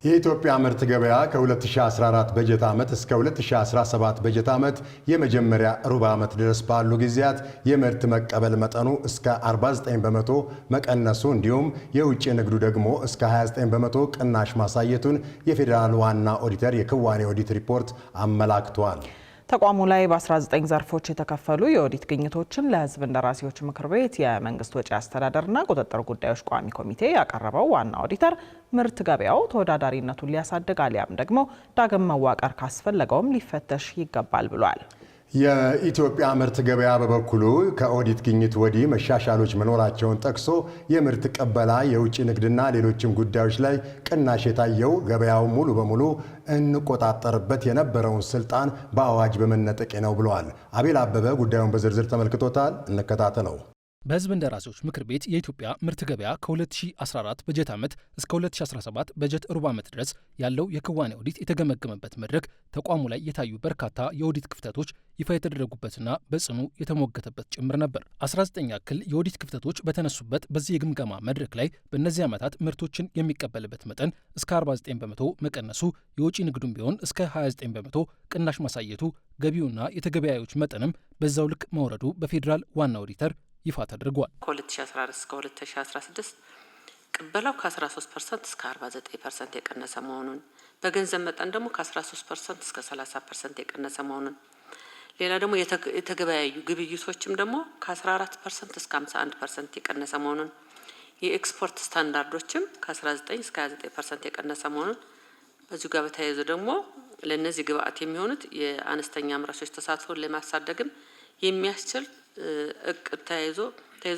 የኢትዮጵያ ምርት ገበያ ከ2014 በጀት ዓመት እስከ 2017 በጀት ዓመት የመጀመሪያ ሩብ ዓመት ድረስ ባሉ ጊዜያት የምርት መቀበል መጠኑ እስከ 49 በመቶ መቀነሱ እንዲሁም የውጭ ንግዱ ደግሞ እስከ 29 በመቶ ቅናሽ ማሳየቱን የፌዴራል ዋና ኦዲተር የክዋኔ ኦዲት ሪፖርት አመላክቷል። ተቋሙ ላይ በ19 ዘርፎች የተከፈሉ የኦዲት ግኝቶችን ለሕዝብ እንደራሴዎች ምክር ቤት የመንግስት ወጪ አስተዳደርና ቁጥጥር ጉዳዮች ቋሚ ኮሚቴ ያቀረበው ዋና ኦዲተር ምርት ገበያው ተወዳዳሪነቱን ሊያሳድግ አሊያም ደግሞ ዳግም መዋቀር ካስፈለገውም ሊፈተሽ ይገባል ብሏል። የኢትዮጵያ ምርት ገበያ በበኩሉ ከኦዲት ግኝት ወዲህ መሻሻሎች መኖራቸውን ጠቅሶ የምርት ቀበላ፣ የውጭ ንግድና ሌሎችም ጉዳዮች ላይ ቅናሽ የታየው ገበያው ሙሉ በሙሉ እንቆጣጠርበት የነበረውን ስልጣን በአዋጅ በመነጠቄ ነው ብለዋል። አቤል አበበ ጉዳዩን በዝርዝር ተመልክቶታል። እንከታተለው። በሕዝብ እንደራሴዎች ምክር ቤት የኢትዮጵያ ምርት ገበያ ከ2014 በጀት ዓመት እስከ 2017 በጀት ሩብ ዓመት ድረስ ያለው የክዋኔ ኦዲት የተገመገመበት መድረክ ተቋሙ ላይ የታዩ በርካታ የኦዲት ክፍተቶች ይፋ የተደረጉበትና በጽኑ የተሞገተበት ጭምር ነበር። 19 ያክል የኦዲት ክፍተቶች በተነሱበት በዚህ የግምገማ መድረክ ላይ በእነዚህ ዓመታት ምርቶችን የሚቀበልበት መጠን እስከ 49 በመቶ መቀነሱ፣ የውጭ ንግዱም ቢሆን እስከ 29 በመቶ ቅናሽ ማሳየቱ፣ ገቢውና የተገበያዮች መጠንም በዛው ልክ መውረዱ በፌዴራል ዋና ኦዲተር ይፋ ተደርጓል። ከ2014 እስከ 2016 ቅበላው ከ13% እስከ 49% የቀነሰ መሆኑን፣ በገንዘብ መጠን ደግሞ ከ13% እስከ 30% የቀነሰ መሆኑን፣ ሌላ ደግሞ የተገበያዩ ግብይቶችም ደግሞ ከ14% እስከ 51% የቀነሰ መሆኑን፣ የኤክስፖርት ስታንዳርዶችም ከ19 እስከ 29% የቀነሰ መሆኑን፣ በዚሁ ጋር በተያያዘ ደግሞ ለነዚህ ግብአት የሚሆኑት የአነስተኛ አምራቾች ተሳትፎን ለማሳደግም የሚያስችል እቅድ ተይዞ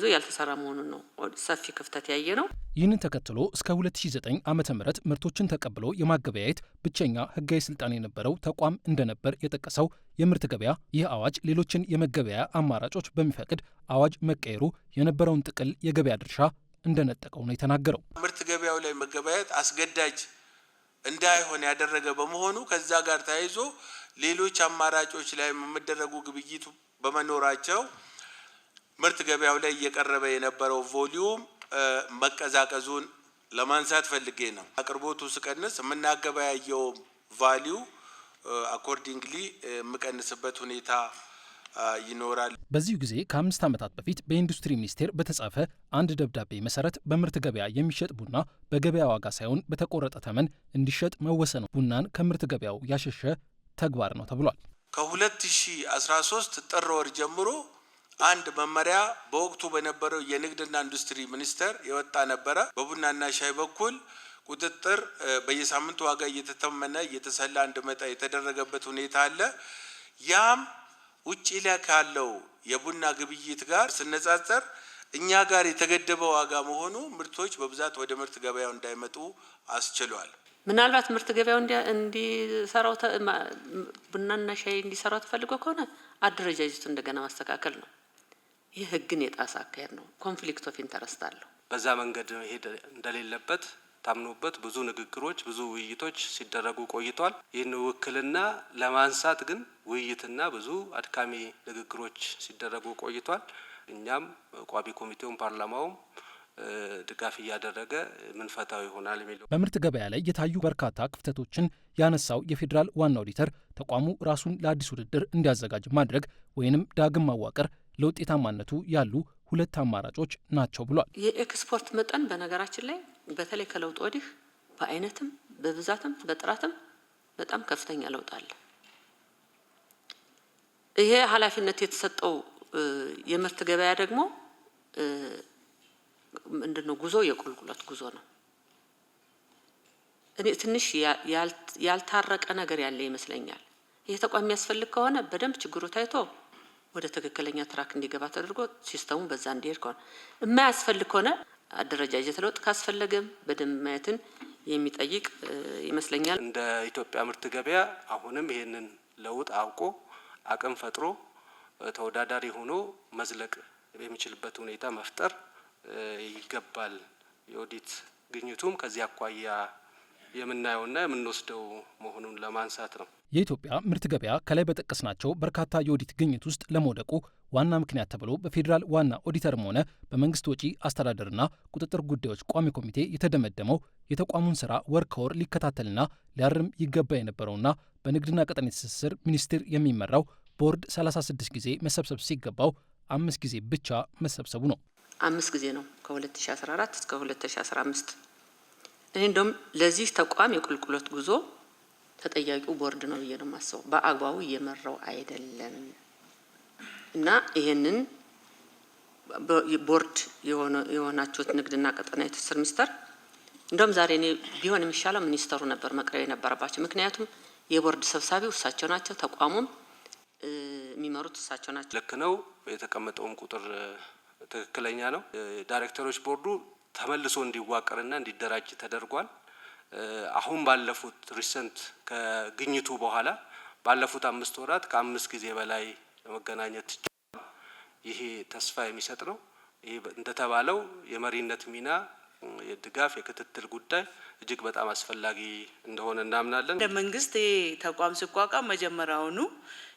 ያልተሰራ መሆኑን ነው ሰፊ ክፍተት ያየ ነው። ይህንን ተከትሎ እስከ 2009 ዓመተ ምህረት ምርቶችን ተቀብሎ የማገበያየት ብቸኛ ሕጋዊ ስልጣን የነበረው ተቋም እንደነበር የጠቀሰው የምርት ገበያ ይህ አዋጅ ሌሎችን የመገበያያ አማራጮች በሚፈቅድ አዋጅ መቀየሩ የነበረውን ጥቅል የገበያ ድርሻ እንደነጠቀው ነው የተናገረው። ምርት ገበያው ላይ መገበያየት አስገዳጅ እንዳይሆን ያደረገ በመሆኑ ከዛ ጋር ተያይዞ ሌሎች አማራጮች ላይ የሚደረጉ ግብይቱ በመኖራቸው ምርት ገበያው ላይ እየቀረበ የነበረው ቮሊዩም መቀዛቀዙን ለማንሳት ፈልጌ ነው። አቅርቦቱ ሲቀንስ የምናገበያየው ቫሊዩ አኮርዲንግሊ የሚቀንስበት ሁኔታ ይኖራል። በዚሁ ጊዜ ከ5 ዓመታት በፊት በኢንዱስትሪ ሚኒስቴር በተጻፈ አንድ ደብዳቤ መሰረት በምርት ገበያ የሚሸጥ ቡና በገበያ ዋጋ ሳይሆን በተቆረጠ ተመን እንዲሸጥ መወሰኑ ቡናን ከምርት ገበያው ያሸሸ ተግባር ነው ተብሏል። ከ2013 ጥር ወር ጀምሮ አንድ መመሪያ በወቅቱ በነበረው የንግድና ኢንዱስትሪ ሚኒስቴር የወጣ ነበረ። በቡናና ሻይ በኩል ቁጥጥር በየሳምንቱ ዋጋ እየተተመነ እየተሰላ እንዲመጣ የተደረገበት ሁኔታ አለ። ያም ውጪ ላይ ካለው የቡና ግብይት ጋር ሲነጻጸር እኛ ጋር የተገደበ ዋጋ መሆኑ ምርቶች በብዛት ወደ ምርት ገበያው እንዳይመጡ አስችሏል። ምናልባት ምርት ገበያው እንዲሰራው ቡናና ሻይ እንዲሰራው ተፈልጎ ከሆነ አደረጃጀቱ እንደገና ማስተካከል ነው። ይህ ሕግን የጣሰ አካሄድ ነው። ኮንፍሊክት ኦፍ ኢንተረስት አለው። በዛ መንገድ መሄድ እንደሌለበት ታምኖበት ብዙ ንግግሮች፣ ብዙ ውይይቶች ሲደረጉ ቆይቷል። ይህን ውክልና ለማንሳት ግን ውይይትና ብዙ አድካሚ ንግግሮች ሲደረጉ ቆይቷል። እኛም ቋሚ ኮሚቴውም ፓርላማውም ድጋፍ እያደረገ ምንፈታው ይሆናል የሚለው። በምርት ገበያ ላይ የታዩ በርካታ ክፍተቶችን ያነሳው የፌዴራል ዋና ኦዲተር ተቋሙ ራሱን ለአዲስ ውድድር እንዲያዘጋጅ ማድረግ ወይንም ዳግም ማዋቀር ለውጤታማነቱ ያሉ ሁለት አማራጮች ናቸው ብሏል። የኤክስፖርት መጠን በነገራችን ላይ በተለይ ከለውጥ ወዲህ በአይነትም በብዛትም በጥራትም በጣም ከፍተኛ ለውጥ አለ። ይሄ ኃላፊነት የተሰጠው የምርት ገበያ ደግሞ ምንድነው ጉዞ የቁልቁለት ጉዞ ነው። እኔ ትንሽ ያልታረቀ ነገር ያለ ይመስለኛል። ይሄ ተቋም የሚያስፈልግ ከሆነ በደንብ ችግሩ ታይቶ ወደ ትክክለኛ ትራክ እንዲገባ ተደርጎ ሲስተሙ በዛ እንዲሄድ ከሆነ የማያስፈልግ ከሆነ አደረጃጀት ለውጥ ካስፈለገም በደንብ ማየትን የሚጠይቅ ይመስለኛል። እንደ ኢትዮጵያ ምርት ገበያ አሁንም ይሄንን ለውጥ አውቆ አቅም ፈጥሮ ተወዳዳሪ ሆኖ መዝለቅ የሚችልበት ሁኔታ መፍጠር ይገባል። የኦዲት ግኝቱም ከዚህ አኳያ የምናየውና የምንወስደው መሆኑን ለማንሳት ነው። የኢትዮጵያ ምርት ገበያ ከላይ በጠቀስናቸው በርካታ የኦዲት ግኝት ውስጥ ለመውደቁ ዋና ምክንያት ተብሎ በፌዴራል ዋና ኦዲተርም ሆነ በመንግስት ወጪ አስተዳደርና ቁጥጥር ጉዳዮች ቋሚ ኮሚቴ የተደመደመው የተቋሙን ስራ ወር ከወር ሊከታተልና ሊያርም ይገባ የነበረውና በንግድና ቀጠናዊ ትስስር ሚኒስቴር የሚመራው ቦርድ 36 ጊዜ መሰብሰብ ሲገባው 5 ጊዜ ብቻ መሰብሰቡ ነው። 5 ጊዜ ነው ከ2014 እስከ 2015። እኔ እንደውም ለዚህ ተቋም የቁልቁለት ጉዞ ተጠያቂው ቦርድ ነው ብዬ ነው የማስበው። በአግባቡ እየመራው አይደለም እና ይሄንን ቦርድ የሆናችሁት ንግድና ቀጠናዊ ትስስር ሚኒስቴር እንደውም ዛሬ እኔ ቢሆን የሚሻለው ሚኒስተሩ ነበር መቅረብ የነበረባቸው። ምክንያቱም የቦርድ ሰብሳቢው እሳቸው ናቸው፣ ተቋሙም የሚመሩት እሳቸው ናቸው። ልክ ነው። የተቀመጠውም ቁጥር ትክክለኛ ነው። ዳይሬክተሮች ቦርዱ ተመልሶ እንዲዋቀርና እንዲደራጅ ተደርጓል። አሁን ባለፉት ሪሰንት ከግኝቱ በኋላ ባለፉት 5 ወራት ከ5 ጊዜ በላይ ለመገናኘት ይሄ ተስፋ የሚሰጥ ነው። ይሄ እንደተባለው የመሪነት ሚና፣ የድጋፍ የክትትል ጉዳይ እጅግ በጣም አስፈላጊ እንደሆነ እናምናለን። እንደ መንግስት ተቋም ሲቋቋም መጀመሪያውኑ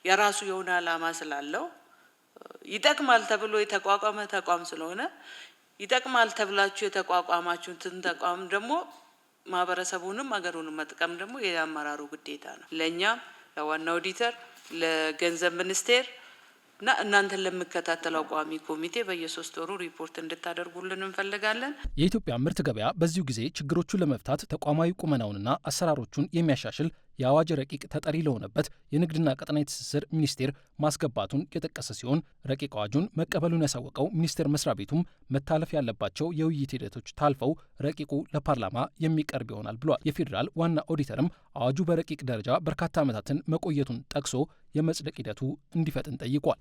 የራሱ የሆነ ዓላማ ስላለው ይጠቅማል ተብሎ የተቋቋመ ተቋም ስለሆነ ይጠቅማል ተብላችሁ የተቋቋማችሁትን ተቋም ደግሞ ማህበረሰቡንም አገሩንም መጥቀም ደግሞ የአመራሩ ግዴታ ነው። ለኛ ለዋና ኦዲተር፣ ለገንዘብ ሚኒስቴር እና እናንተን ለምከታተለው ቋሚ ኮሚቴ በየ3 ወሩ ሪፖርት እንድታደርጉልን እንፈልጋለን። የኢትዮጵያ ምርት ገበያ በዚሁ ጊዜ ችግሮቹን ለመፍታት ተቋማዊ ቁመናውንና አሰራሮቹን የሚያሻሽል የአዋጅ ረቂቅ ተጠሪ ለሆነበት የንግድና ቀጠናዊ ትስስር ሚኒስቴር ማስገባቱን የጠቀሰ ሲሆን ረቂቅ አዋጁን መቀበሉን ያሳወቀው ሚኒስቴር መስሪያ ቤቱም መታለፍ ያለባቸው የውይይት ሂደቶች ታልፈው ረቂቁ ለፓርላማ የሚቀርብ ይሆናል ብሏል። የፌዴራል ዋና ኦዲተርም አዋጁ በረቂቅ ደረጃ በርካታ ዓመታትን መቆየቱን ጠቅሶ የመጽደቅ ሂደቱ እንዲፈጥን ጠይቋል።